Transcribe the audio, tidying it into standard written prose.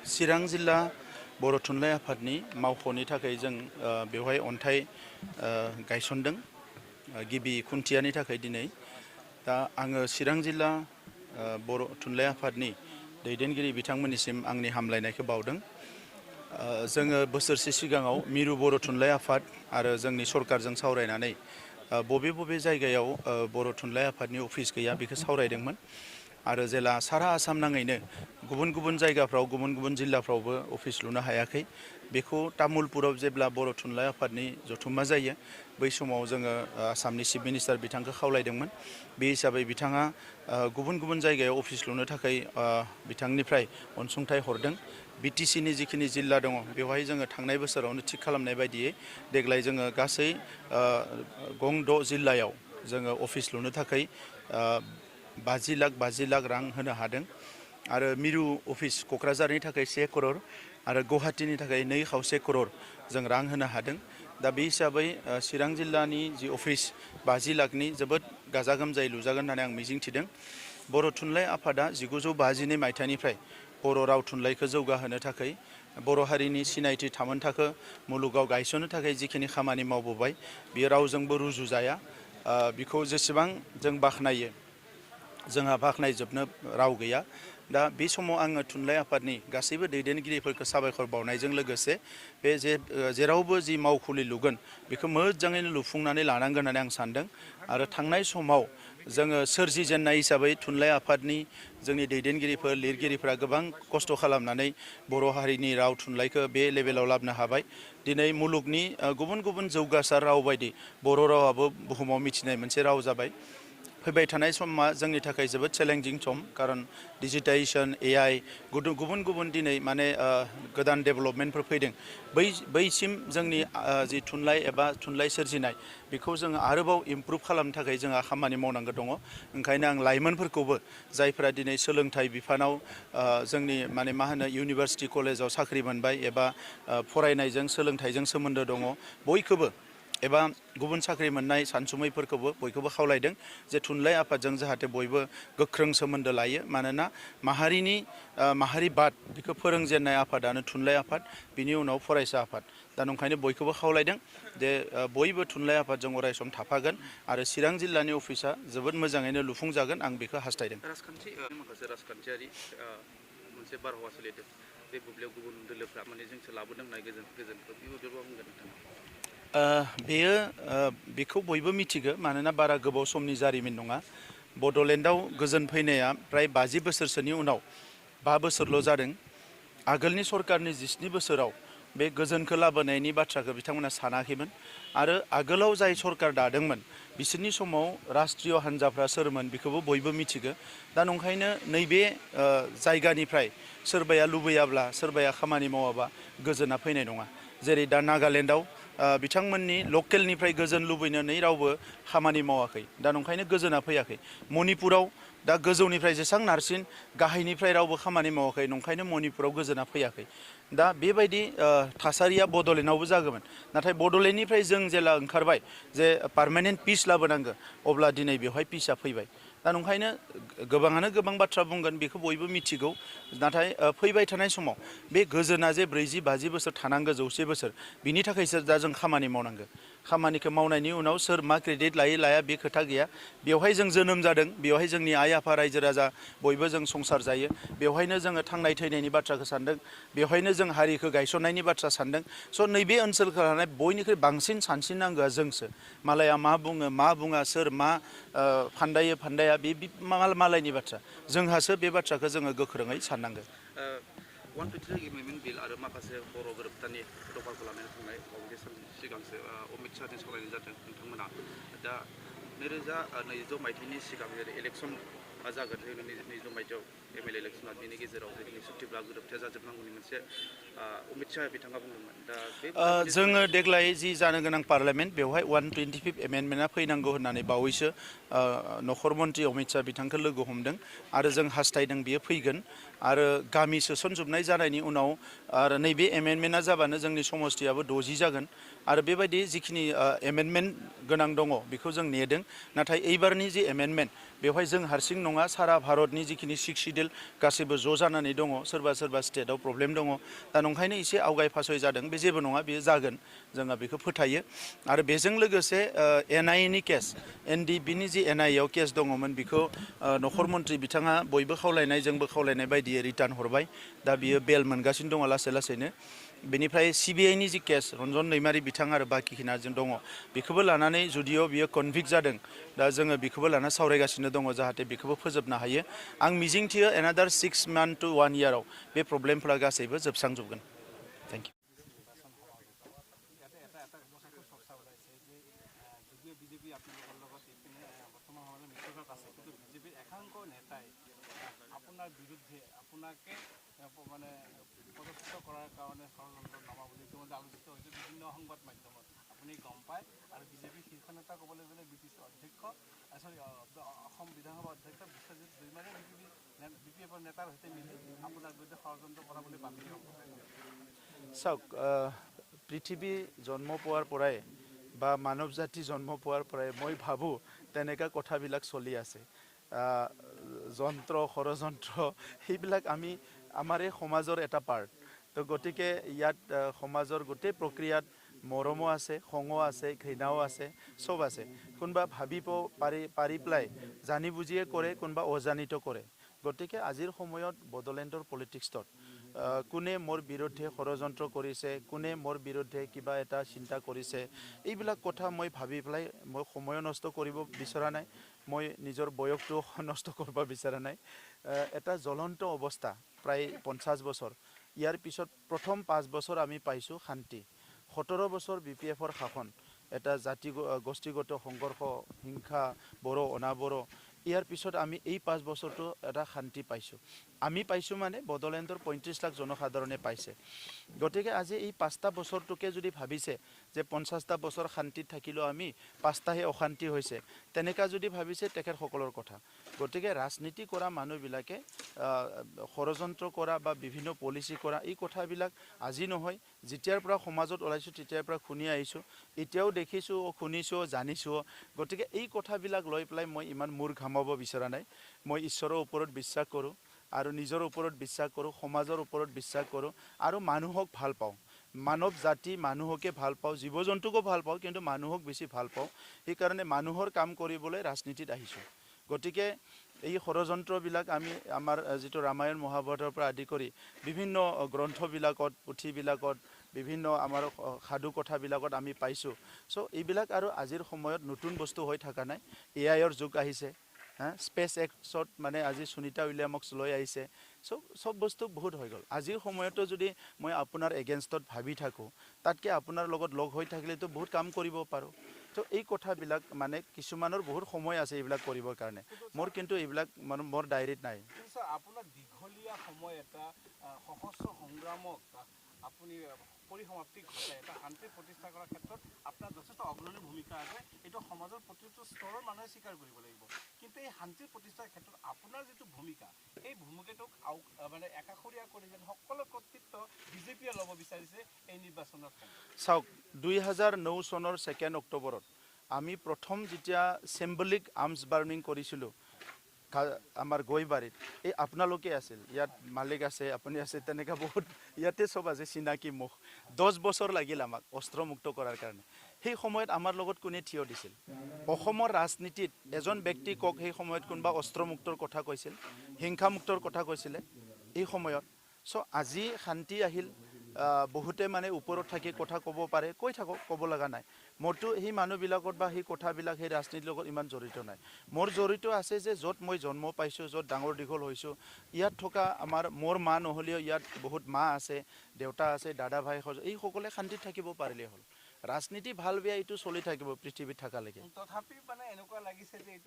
चिरां जिल्ला बर' थुनलाइ आफादनि मावख'नि थाखाय जों बेवहाय अन्थाइ गायसनदों गिबि खुन्थियानि थाखाय दिनै दा आङो चिरां जिल्ला बर' थुनलाइ आफादनि दैदेनगिरि बिथांमोननिसिम आंनि हामलायनायखौ बावदों। जोङो बोसोरसे सिगाङाव मिरु बर' थुनलाइ आफाद आरो जोंनि सरकारजों सावरायनानै बबे बबे जायगायाव बर' थुनलाइ आफादनि अफिस गैया बेखौ सावरायदोंमोन आरो जेला सारा आसाम नाङैनो गुबुन गुबुन जायगाफ्राव गुबुन गुबुन जिल्लाफ्रावबो अफिस लुनो हायाखै बेखौ तामुलपुराव जेब्ला बर' थुनलाइ आफादनि जथुम्मा जायो बै समाव जोङो आसामनि चिफ मिनिस्टार बिथांखौ खावलायदोंमोन। बे हिसाबै बिथाङा गुबुन गुबुन जायगायाव अफिस लुनो थाखाय बिथांनिफ्राय अनसुंथाइ हरदों। बिटिसिनि जिखिनि जिल्ला दङ बेवहाय जोङो थांनाय बोसोरावनो थिग खालामनाय बायदियै देग्लाय जोङो गासै गं 6 जिल्लायाव जोङो अफिस लुनो थाखाय 50 लाख रां होनो हादों आरो मिरु अफिस क'क्राझारनि थाखाय 1 करोड़ आरो गुवाहाटीनि थाखाय 2.5 करोड़ जों रां होनो हादों। दा बे हिसाबै चिरां जिल्लानि जि अफिस 50 लाखनि जोबोद गाजा गोमजायै लुजागोन होननानै आं मिजिंथिदों। बर' थुनलाइ आफादा 1952 मायथाइनिफ्राय बर' राव थुनलाइखौ जौगाहोनो थाखाय बर' हारिनि सिनायथि थामोनथाखो मुलुगाव गायसननो थाखाय जिखिनि खामानि मावबोबाय बियो रावजोंबो रुजुजाया। बिखौ जेसेबां जों बाख्नायो जोंहा बाख्नायजोबनो राव गैया। दा बे समाव आङो थुनलाइ आफादनि गासैबो दैदेनगिरिफोरखौ साबायखर बावनायजों लोगोसे बे जेरावबो जि मावखुलि लुगोन बेखौ मोजाङैनो लुफुंनानै लानांगोन होननानै आं सानदों आरो थांनाय समाव जोङो सोरजिजेननाय हिसाबै थुनलाइ आफादनि जोंनि दैदेनगिरिफोर लिरगिरिफोरा गोबां खस्थ' खालामनानै बर' हारिनि राव थुनलाइखौ बे लेभेलाव लाबोनो हाबाय। दिनै मुलुगनि गुबुन गुबुन जौगासार राव बायदि बर' रावाबो बुहुमाव मिथिनाय मोनसे राव जाबाय। फैबाय थानाय समा जोंनि थाखाय जोबोद चेलेन्जिं सम खारन डिजिटाइजेसन AI गुबुन गुबुन दिनै माने गोदान डेभेलपमेन्टफोर फैदों। बैसिम जोंनि जि थुनलाइ एबा थुनलाइ सोरजिनाय बेखौ जोङो आरोबाव इमप्रुभ खालामनो थाखाय जोंहा खामानि मावनांगौ दङ। ओंखायनो आं लाइमोनफोरखौबो जायफोरा दिनै सोलोंथाइ बिफानाव जोंनि माने मा होनो इउनिभार्सिटि कलेजाव साख्रि मोनबाय एबा फरायनायजों सोलोंथाइजों सोमोन्दो दङ बयखौबो एबा गुबुन साख्रि मोननाय सानसुमैफोरखौबो बयखौबो खावलायदों जे थुनलाइ आफादजों जाहाथे बयबो गोख्रों सोमोन्दो लायो। मानोना माहारिबाद बेखौ फोरोंजेननाय आफादानो थुनलाइ आफाद बिनि उनाव फरायसा आफाद। दा नंखायनो बयखौबो खावलायदों जे बयबो थुनलाइ आफादजों अरायसम थाफागोन आरो चिरां जिल्लानि अफिसा जोबोद मोजाङैनो लुफुंजागोन आं बेखौ हास्थायदों। माखासे राजखान्थियारि मोनसे बारहावा सोलिदों बे बुब्लियाव गुबुन दोलोफ्रा माने जोंसो लाबोदों होननाय गोजोनखौ बे बुब्लियाव बुंगोन नोंथाङा? बेखौ बयबो मिथिगौ मानोना बारा गोबाव समनि जारिमिन नङा। बड'लेण्डआव गोजोन फैनाया फ्राय 50 बोसोरसोनि उनाव 5 बोसोरल' जादों। आगोलनि सरकारनि 17 बोसोराव बे गोजोनखौ लाबोनायनि बाथ्राखौ बिथांमोना सानाखैमोन आरो आगोलाव जाय सरकार दादोंमोन बिसोरनि समाव राष्ट्रीय हान्जाफ्रा सोरमोन बेखौबो बयबो मिथिगौ। दा नंखायनो नैबे जायगानिफ्राय सोरबाया लुबैयाब्ला सोरबाया खामानि मावाबा गोजोना फैनाय नङा। जेरै दा नागालेण्डआव बिथांमोननि लकेलनिफ्राय गोजोन लुबैनानै रावबो खामानि मावाखै। दा नंखायनो गोजोना फैयाखै। मणिपुराव दा गोजौनिफ्राय जेसेबां नारसिन गाहायनिफ्राय रावबो खामानि मावाखै नंखायनो मणिपुराव गोजोना फैयाखै। दा बेबायदि थासारिया बड'लेण्डआवबो जागौमोन। नाथाय बड'लेण्डनिफ्राय जों जेला ओंखारबाय जे पार्मानेन्ट पिस लाबोनांगौ अब्ला दिनै बेवहाय पिसआ फैबाय। दा नंखायनो गोबाङानो गोबां बाथ्रा बुंगोन बेखौ बयबो मिथिगौ। नाथाय फैबाय थानाय समाव बे गोजोना जे 40-50 बोसोर थानांगौ 100 बोसोर बिनि थाखायसो दा जों खामानि मावनांगौ। खामानिखौ मावनायनि उनाव सोर मा क्रेडिट लायो लाया बे खोथा गैया। बेवहाय जों जोनोम जादों बेवहाय जोंनि आइ आफा रायजो राजा बयबो जों संसार जायो। बेवहायनो जोङो थांनाय थैनायनि बाथ्राखौ सानदों। बेवहायनो जों हारिखौ गायसननायनि बाथ्रा सानदों। स' नैबे ओनसोलखौ लानानै बयनिख्रुइ बांसिन सानस्रिनांगौआ जोंसो। मालाया मा बुङो मा बुङा सोर मा फान्दाया बे मालायनि बाथ्रा। जोंहासो बे बाथ्राखौ जोङो गोख्रोङै साननांगौ। 123 एमेन्डमेन्ट बिल आरो माखासे बर' गोरोबथानि दफाखौ लानानै थांनाय बावैसो सान सिगांसो अमित शाहजों सावरायनाय जादों नोंथांमोना। दा 2022 मायथाइनि सिगां जेरै इलेक्सन जागोन 2022 मायथाइयाव MLA इलेक्सना बेनि गेजेराव जोंनि सुक्तिब्ला गोरोबथाया जाजोबनांगौनि मोनसे अमित शाह बिथाङा बुंदोंमोन। दा बे जोङो देग्लाय जि जानो गोनां पार्लामेन्ट बेवहाय 125 एमेन्डमेन्टआ फैनांगौ होननानै बावैसो नखर मन्त्रि अमित शाह बिथांखौ लोगो हमदों आरो जों हास्थायदों बियो फैगोन। आरो गामि सोसनजोबनाय जानायनि उनाव आरो नैबे एमेन्डमेन्टआ जाबानो जोंनि समस्थियाबो 60 जागोन आरो बेबायदि जिखिनि एमेन्डमेन्ट गोनां दङ बेखौ जों नेदों नाथाय एइबारनि जे एमेन्डमेन्ट बेवहाय जों हारसिं नङा सारा भारतनि जिखिनि 6 सिडिउल गासैबो ज' जानानै दङ सोरबा स्टेटआव प्रब्लेम दङ दा नंखायनो एसे आवगाय फासय जादों बे जेबो नङा बेयो जागोन जोंहा बेखौ फोथायो आरो बेजों लोगोसे एनआइएनि केस एनडिबिनि जि एनआइएआव केस दङमोन बेखौ नखर मन्त्रि बिथाङा बयबो खावलायनाय जोंबो खावलायनाय बायदियै रिटार्न हरबाय दा बियो बेल मोनगासिनो दङ लासैनो बेनिफ्राय सिबिआइनि जि केस रन्जन दैमारि बिथां आरो बाखिखिना जों दङ बेखौबो लानानै जुदिअ बियो कनभिक्ट जादों दा जोङो बेखौबो लाना सावरायगासिनो दङ जाहाथे बेखौबो फोजोबनो हायो आं मिजिंथियो एनादार 6 मान्थ टु 1 इयाराव बे प्रब्लेमफोरा गासैबो जोबस्रांजोबगोन थेंक इउ যদিও বিজেপি আপোনালোকৰ লগত ইপিনে বৰ্তমান সময়ত মিত্ৰতাত আছে কিন্তু বিজেপিৰ একাংশ নেতাই আপোনাৰ বিৰুদ্ধে আপোনাকে মানে পদচ্যুত কৰাৰ কাৰণে ষড়যন্ত্ৰ নমা বুলি ইতিমধ্যে আলোচিত হৈছে বিভিন্ন সংবাদ মাধ্যমত আপুনি গম পায় আৰু বিজেপিৰ শীৰ্ষ নেতা ক'বলৈ গ'লে বিটিচি অধ্যক্ষ অসম বিধানসভা অধ্যক্ষ বিশ্বজিৎ দৈমাৰীয়ে বিপিএফৰ নেতাৰ সৈতে মিলি আপোনাৰ বিৰুদ্ধে ষড়যন্ত্ৰ কৰা বুলি ভাবি চাওক পৃথিৱী জন্ম পোৱাৰ পৰাই বা মানৱ জাতি জন্ম পোৱাৰ পৰাই মই ভাবোঁ তেনেকুৱা কথাবিলাক চলি আছে যন্ত্ৰ ষড়যন্ত্ৰ সেইবিলাক আমি আমাৰ এই সমাজৰ এটা পাৰ্ট তো গতিকে ইয়াত সমাজৰ গোটেই প্ৰক্ৰিয়াত মৰমো আছে খঙো আছে ঘৃণাও আছে চব আছে কোনোবা ভাবিব পাৰি পেলাই জানি বুজিয়ে কৰে কোনোবা অজানিত কৰে গতিকে আজিৰ সময়ত বড়োলেণ্ডৰ পলিটিক্সত কোনে মোৰ বিৰুদ্ধে ষড়যন্ত্ৰ কৰিছে কোনে মোৰ বিৰুদ্ধে কিবা এটা চিন্তা কৰিছে এইবিলাক কথা মই ভাবি পেলাই মই সময় নষ্ট কৰিব বিচৰা নাই মই নিজৰ বয়সটো নষ্ট কৰিব বিচৰা নাই এটা জ্বলন্ত অৱস্থা প্ৰায় 50 বছৰ ইয়াৰ পিছত প্ৰথম 5 বছৰ আমি পাইছোঁ শান্তি 17 বছৰ বিপিএফৰ শাসন এটা জাতি গোষ্ঠীগত সংঘৰ্ষ হিংসা বড়ো অনাবড়ো ইয়াৰ পিছত আমি এই 5 বছৰটো এটা শান্তি পাইছোঁ আমি পাইছোঁ মানে বড়োলেণ্ডৰ 35 লাখ জনসাধাৰণে পাইছে গতিকে আজি এই 5টা বছৰটোকে যদি ভাবিছে যে 50টা বছৰ শান্তিত থাকিলেও আমি 5টাহে অশান্তি হৈছে তেনেকা যদি ভাবিছে তেখেতসকলৰ কথা গতিকে ৰাজনীতি কৰা মানুহবিলাকে ষড়যন্ত্ৰ কৰা বা বিভিন্ন পলিচি কৰা এই কথাবিলাক আজি নহয় যেতিয়াৰ পৰা সমাজত ওলাইছোঁ তেতিয়াৰ পৰা শুনি আহিছোঁ এতিয়াও দেখিছোঁ শুনিছোঁ জানিছোঁ গতিকে এই কথাবিলাক লৈ পেলাই মই ইমান মূৰ ঘামাব বিচৰা নাই মই ঈশ্বৰৰ ওপৰত বিশ্বাস কৰোঁ আৰু নিজৰ ওপৰত বিশ্বাস কৰোঁ সমাজৰ ওপৰত বিশ্বাস কৰোঁ আৰু মানুহক ভাল পাওঁ মানৱ জাতি মানুহকে ভাল পাওঁ জীৱ জন্তুকো ভাল পাওঁ কিন্তু মানুহক বেছি ভাল পাওঁ সেইকাৰণে মানুহৰ কাম কৰিবলৈ ৰাজনীতিত আহিছোঁ গতিকে এই ষড়যন্ত্ৰবিলাক আমি আমাৰ যিটো ৰামায়ণ মহাভাৰতৰ পৰা আদি কৰি বিভিন্ন গ্ৰন্থবিলাকত পুথিবিলাকত বিভিন্ন আমাৰ সাধু কথাবিলাকত আমি পাইছোঁ চ' এইবিলাক আৰু আজিৰ সময়ত নতুন বস্তু হৈ থকা নাই এআইৰ যুগ আহিছে স্পেচ এক্সত মানে আজি সুনীতা উইলিয়ামক লৈ আহিছে চব বস্তু বহুত হৈ গ'ল আজিৰ সময়তো যদি মই আপোনাৰ এগেইনষ্টত ভাবি থাকোঁ তাতকৈ আপোনাৰ লগত লগ হৈ থাকিলেতো বহুত কাম কৰিব পাৰোঁ তো এই কথাবিলাক মানে কিছুমানৰ বহুত সময় আছে এইবিলাক কৰিবৰ কাৰণে মোৰ কিন্তু এইবিলাক মানে মোৰ ডায়েৰীত নাই আপোনাৰ দীঘলীয়া সময় এটা সশস্ত্ৰ সংগ্ৰামক আপুনি পৰিসমাপ্তি ঘটাই এটা শান্তি প্ৰতিষ্ঠা কৰাৰ ক্ষেত্ৰত আপোনাৰ যথেষ্ট অগ্ৰণী ভূমিকা আছে এইটো সমাজৰ প্ৰতিটো স্তৰৰ মানুহে স্বীকাৰ কৰিব লাগিব কিন্তু এই শান্তি প্ৰতিষ্ঠাৰ ক্ষেত্ৰত আপোনাৰ যিটো ভূমিকা এই ভূমিকাটোক মানে একাষৰীয়া কৰি যেন সকলো কৰ্তৃত্ব বিজেপিয়ে ল'ব বিচাৰিছে এই নিৰ্বাচনত চাওক 2009 চনৰ 2 অক্টোবৰত আমি প্ৰথম যেতিয়া চিম্বলিক আৰ্মছ বাৰ্ণিং কৰিছিলোঁ আমাৰ গৈবাৰীত এই আপোনালোকে আছিল ইয়াত মালিক আছে আপুনি আছে তেনেকৈ বহুত ইয়াতে চব আছে চিনাকি মুখ 10 বছৰ লাগিল আমাক অস্ত্ৰমুক্ত কৰাৰ কাৰণে সেই সময়ত আমাৰ লগত কোনে থিয় দিছিল অসমৰ ৰাজনীতিত এজন ব্যক্তি কওক সেই সময়ত কোনোবা অস্ত্ৰমুক্তৰ কথা কৈছিল হিংসামুক্তৰ কথা কৈছিলে এই সময়ত চ' আজি শান্তি আহিল বহুতে মানে ওপৰত থাকি কথা ক'ব পাৰে কৈ থাকক ক'ব লগা নাই মোৰতো সেই মানুহবিলাকত বা সেই কথাবিলাক সেই ৰাজনীতিৰ লগত ইমান জড়িত নাই মোৰ জড়িত আছে যে য'ত মই জন্ম পাইছোঁ য'ত ডাঙৰ দীঘল হৈছোঁ ইয়াত থকা মোৰ মা নহ'লেও ইয়াত বহুত মা আছে দেউতা আছে দাদা ভাই এই সকলোৱে শান্তিত থাকিব পাৰিলে হ'ল ৰাজনীতি ভাল বেয়া এইটো চলি থাকিব পৃথিৱীত থকালৈকে তথাপি মানে এনেকুৱা লাগিছে যে এইটো